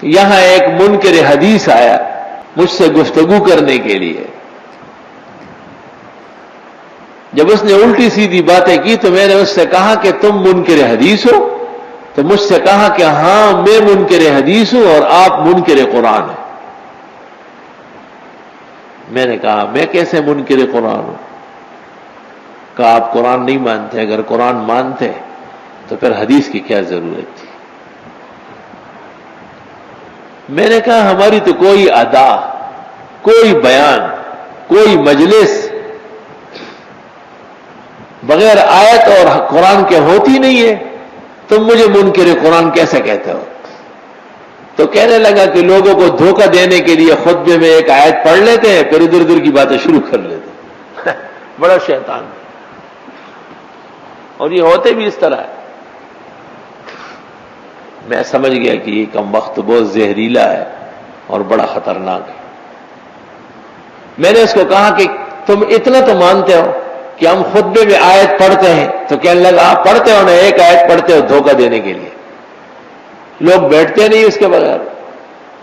یہاں ایک منکر حدیث آیا مجھ سے گفتگو کرنے کے لیے. جب اس نے الٹی سیدھی باتیں کی تو میں نے اس سے کہا کہ تم منکر حدیث ہو؟ تو مجھ سے کہا کہ ہاں میں منکر حدیث ہوں اور آپ منکر قرآن ہیں. میں نے کہا میں کیسے منکر قرآن ہوں؟ کہا آپ قرآن نہیں مانتے، اگر قرآن مانتے تو پھر حدیث کی کیا ضرورت تھی؟ میں نے کہا ہماری تو کوئی ادا، کوئی بیان، کوئی مجلس بغیر آیت اور قرآن کے ہوتی نہیں ہے، تم مجھے منکر قرآن کیسے کہتے ہو؟ تو کہنے لگا کہ لوگوں کو دھوکہ دینے کے لیے خطبے میں ایک آیت پڑھ لیتے ہیں پھر ادھر ادھر کی باتیں شروع کر لیتے ہیں. بڑا شیطان ہے اور یہ ہوتے بھی اس طرح ہے. میں سمجھ گیا کہ یہ کم وقت بہت زہریلا ہے اور بڑا خطرناک ہے. میں نے اس کو کہا کہ تم اتنا تو مانتے ہو کہ ہم خطبے میں آیت پڑھتے ہیں؟ تو کہنے لگا آپ پڑھتے ہو نا، ایک آیت پڑھتے ہو دھوکہ دینے کے لیے، لوگ بیٹھتے نہیں اس کے بغیر.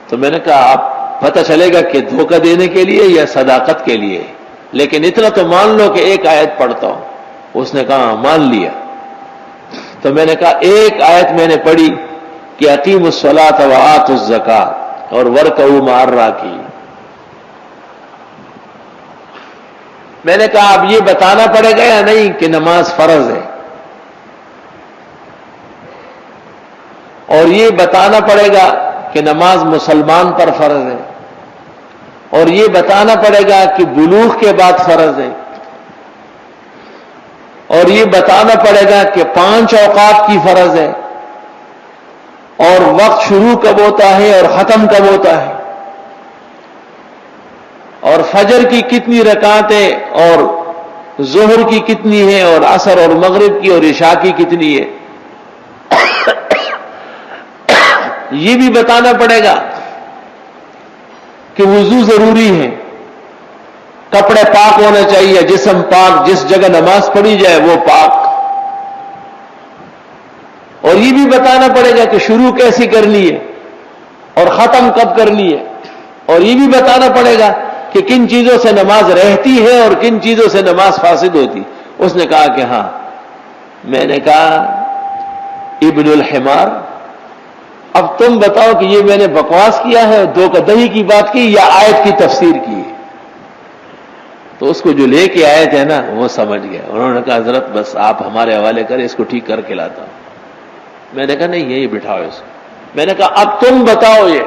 تو میں نے کہا آپ پتہ چلے گا کہ دھوکہ دینے کے لیے یا صداقت کے لیے، لیکن اتنا تو مان لو کہ ایک آیت پڑھتا ہوں. اس نے کہا مان لیا. تو میں نے کہا ایک آیت میں نے پڑھی کہ اقیموا الصلاۃ وآتوا الزکاۃ اور وارکعوا مع الراکعین. میں نے کہا اب یہ بتانا پڑے گا یا نہیں کہ نماز فرض ہے، اور یہ بتانا پڑے گا کہ نماز مسلمان پر فرض ہے، اور یہ بتانا پڑے گا کہ بلوغ کے بعد فرض ہے، اور یہ بتانا پڑے گا کہ 5 اوقات کی فرض ہے، اور وقت شروع کب ہوتا ہے اور ختم کب ہوتا ہے، اور فجر کی کتنی رکعتیں اور ظہر کی کتنی ہے، اور عصر اور مغرب کی اور عشاء کی کتنی ہے. یہ بھی بتانا پڑے گا کہ وضو ضروری ہے، کپڑے پاک ہونا چاہیے، جسم پاک، جس جگہ نماز پڑھی جائے وہ پاک. اور یہ بھی بتانا پڑے گا کہ شروع کیسی کرنی ہے اور ختم کب کرنی ہے. اور یہ بھی بتانا پڑے گا کہ کن چیزوں سے نماز رہتی ہے اور کن چیزوں سے نماز فاسد ہوتی. اس نے کہا کہ ہاں. میں نے کہا ابن الحمار، اب تم بتاؤ کہ یہ میں نے بکواس کیا ہے، دھوکہ دہی کی بات کی، یا آیت کی تفسیر کی ہے؟ تو اس کو جو لے کے آئے تھے نا وہ سمجھ گئے. انہوں نے کہا حضرت بس آپ ہمارے حوالے کریں، اس کو ٹھیک کر کے لاتا ہوں. میں نے کہا نہیں یہی بٹھاؤ اس کو. میں نے کہا اب تم بتاؤ، یہ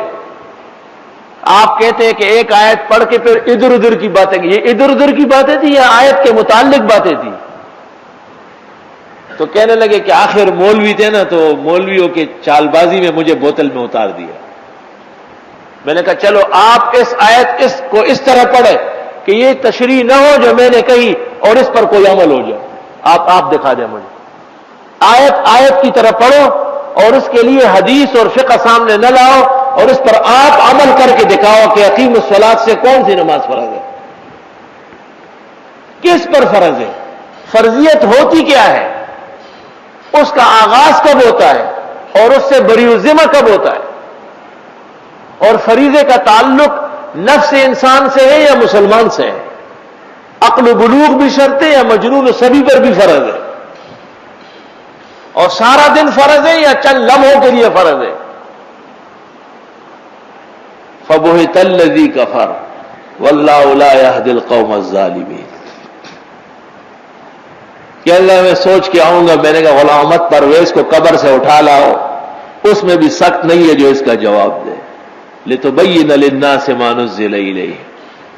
آپ کہتے ہیں کہ ایک آیت پڑھ کے پھر ادھر ادھر کی باتیں، یہ ادھر ادھر کی باتیں تھی یا آیت کے متعلق باتیں تھی؟ تو کہنے لگے کہ آخر مولوی تھے نا، تو مولویوں کے چال بازی میں مجھے بوتل میں اتار دیا. میں نے کہا چلو آپ اس آیت کو اس طرح پڑھے کہ یہ تشریح نہ ہو جو میں نے کہی اور اس پر کوئی عمل ہو جائے. آپ دکھا دیں مجھے. آیت کی طرح پڑھو اور اس کے لیے حدیث اور فقہ سامنے نہ لاؤ، اور اس پر آپ عمل کر کے دکھاؤ کہ اقیم الصلاۃ سے کون سی نماز فرض ہے، کس پر فرض ہے، فرضیت ہوتی کیا ہے، اس کا آغاز کب ہوتا ہے اور اس سے بری الذمہ کب ہوتا ہے، اور فریضے کا تعلق نفس انسان سے ہے یا مسلمان سے ہے، عقل و بلوغ بھی شرط ہے یا مجنون و صبی پر بھی فرض ہے، اور سارا دن فرض ہے یا چند لمحوں کے لیے فرض ہے. فَبُهِتَ الَّذِي كَفَرَ وَاللَّهُ لَا يَهْدِي الْقَوْمَ الظَّالِمِينَ. کہ اللہ میں سوچ کے آؤں گا. میں نے کہا غلام احمد پرویز کو قبر سے اٹھا لاؤ، اس میں بھی سخت نہیں ہے جو اس کا جواب دے. لِتُبَيِّنَ لِلنَّاسِ مَا نُزِّلَ إِلَيْهِمْ.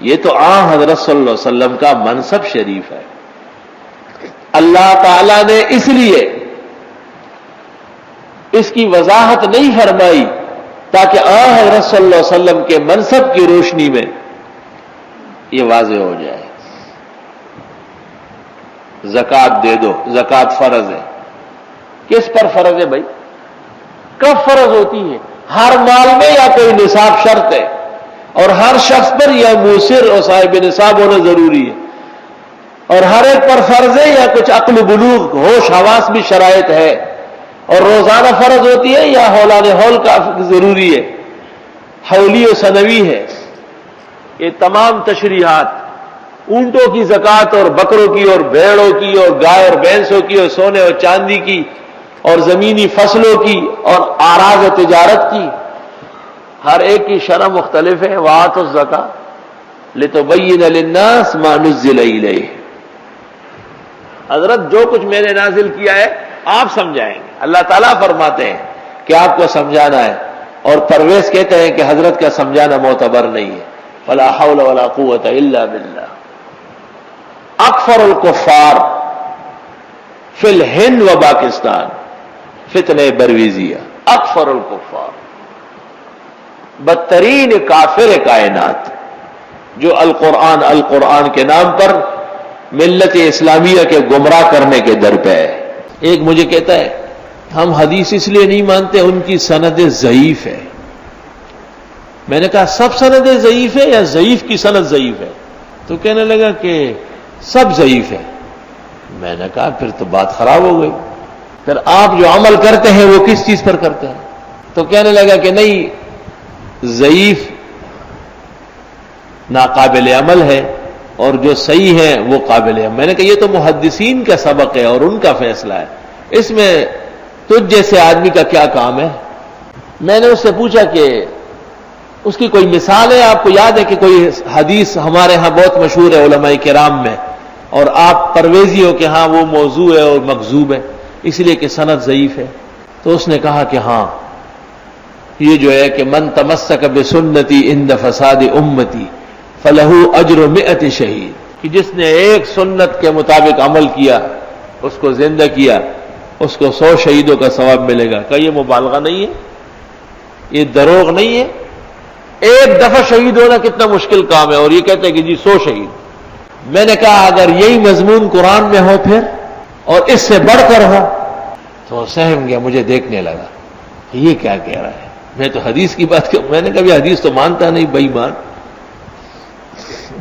یہ تو حضرت صلی اللہ علیہ وسلم کا منصب شریف ہے. اللہ تعالی نے اس لیے اس کی وضاحت نہیں فرمائی تاکہ حضرت صلی اللہ علیہ وسلم کے منصب کی روشنی میں یہ واضح ہو جائے. زکوٰۃ دے دو، زکوٰۃ فرض ہے. کس پر فرض ہے بھائی؟ کب فرض ہوتی ہے؟ ہر مال میں یا کوئی نصاب شرط ہے، اور ہر شخص پر یا موسر اور صاحب نصاب ہونا ضروری ہے، اور ہر ایک پر فرض ہے یا کچھ عقل و بلوغ ہوش حواس بھی شرائط ہے، اور روزانہ فرض ہوتی ہے یا ہولان ہول کا ضروری ہے. حولی و سنوی ہے، یہ تمام تشریحات اونٹوں کی زکوٰۃ اور بکروں کی اور بھیڑوں کی اور گائے اور بھینسوں کی اور سونے اور چاندی کی اور زمینی فصلوں کی اور آراز و تجارت کی، ہر ایک کی شرح مختلف ہے۔ وآتوا الزکاۃ لتبین للناس ما نزل الیہ، حضرت جو کچھ میں نے نازل کیا ہے آپ سمجھائیں گے۔ اللہ تعالیٰ فرماتے ہیں کہ آپ کو سمجھانا ہے، اور پرویز کہتے ہیں کہ حضرت کا سمجھانا معتبر نہیں ہے۔ ولا حول ولا قوت الا باللہ۔ اکفر الکفار فی الہند و پاکستان فتنہ برویزیہ، اکفر الکفار، بدترین کافر کائنات، جو القرآن کے نام پر ملت اسلامیہ کے گمراہ کرنے کے در پہ ہے۔ ایک مجھے کہتا ہے ہم حدیث اس لیے نہیں مانتے ان کی سند ضعیف ہے۔ میں نے کہا سب سند ضعیف ہے یا ضعیف کی سند ضعیف ہے؟ تو کہنے لگا کہ سب ضعیف ہے۔ میں نے کہا پھر تو بات خراب ہو گئی، پھر آپ جو عمل کرتے ہیں وہ کس چیز پر کرتے ہیں؟ تو کہنے لگا کہ نہیں، ضعیف ناقابل عمل ہے اور جو صحیح ہے وہ قابل عمل۔ میں نے کہا یہ تو محدثین کا سبق ہے اور ان کا فیصلہ ہے، اس میں تجھ جیسے آدمی کا کیا کام ہے؟ میں نے اس سے پوچھا کہ اس کی کوئی مثال ہے؟ آپ کو یاد ہے کہ کوئی حدیث ہمارے ہاں بہت مشہور ہے علماء کرام میں، اور آپ پرویزی ہو کہ ہاں وہ موضوع ہے اور مکذوب ہے اس لیے کہ سند ضعیف ہے؟ تو اس نے کہا کہ ہاں، یہ جو ہے کہ من تمسک بسنتی عند فساد امتی فلہ اجر 100 شہید، کہ جس نے ایک سنت کے مطابق عمل کیا، اس کو زندہ کیا، اس کو 100 شہیدوں کا ثواب ملے گا۔ کہ یہ مبالغہ نہیں ہے؟ یہ دروغ نہیں ہے؟ ایک دفعہ شہید ہونا کتنا مشکل کام ہے، اور یہ کہتے ہیں کہ جی 100 شہید۔ میں نے کہا اگر یہی مضمون قرآن میں ہو پھر، اور اس سے بڑھ کر ہو، تو سہم گیا، مجھے دیکھنے لگا یہ کیا کہہ رہا ہے۔ میں تو حدیث کی بات کروں، میں نے کہا حدیث تو مانتا نہیں، بے ایمان۔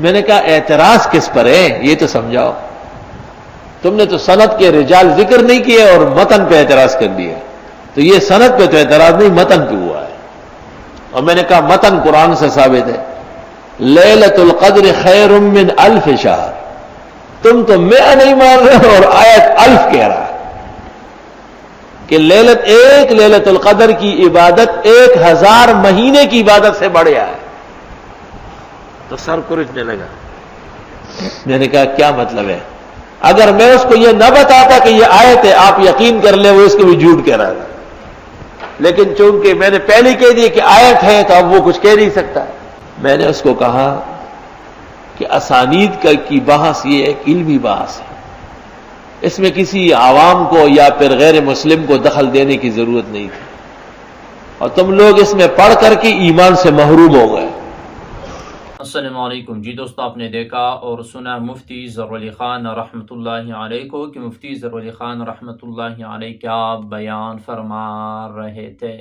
میں نے کہا اعتراض کس پر ہے یہ تو سمجھاؤ، تم نے تو سند کے رجال ذکر نہیں کیے اور متن پہ اعتراض کر دیا، تو یہ سند پہ تو اعتراض نہیں، متن پہ ہوا ہے۔ اور میں نے کہا متن قرآن سے ثابت ہے، لیلۃ القدر خیر من 1000 شہر، تم تو 100 نہیں مان رہے اور آیت 1000 کہہ رہا ہے کہ لیلۃ القدر کی عبادت 1000 مہینے کی عبادت سے بڑھیا ہے۔ تو سر کھرچنے لگا۔ میں نے کہا کیا مطلب ہے؟ اگر میں اس کو یہ نہ بتاتا کہ یہ آیت ہے آپ یقین کر لیں وہ اس کو بھی جھوٹ کہہ رہا تھا، لیکن چونکہ میں نے پہلے کہہ دیا کہ آیت ہے تو اب وہ کچھ کہہ نہیں سکتا۔ میں نے اس کو کہا کہ اسانید کی بحث یہ ایک علمی بحث ہے، اس میں کسی عوام کو یا پھر غیر مسلم کو دخل دینے کی ضرورت نہیں تھی، اور تم لوگ اس میں پڑھ کر کے ایمان سے محروم ہو گئے۔ السلام علیکم جی دوستو، آپ نے دیکھا اور سنا مفتی ظہور علی خان رحمۃ اللہ علیہ کو کہ مفتی ظہور علی خان رحمۃ اللہ علیہ کیا بیان فرما رہے تھے۔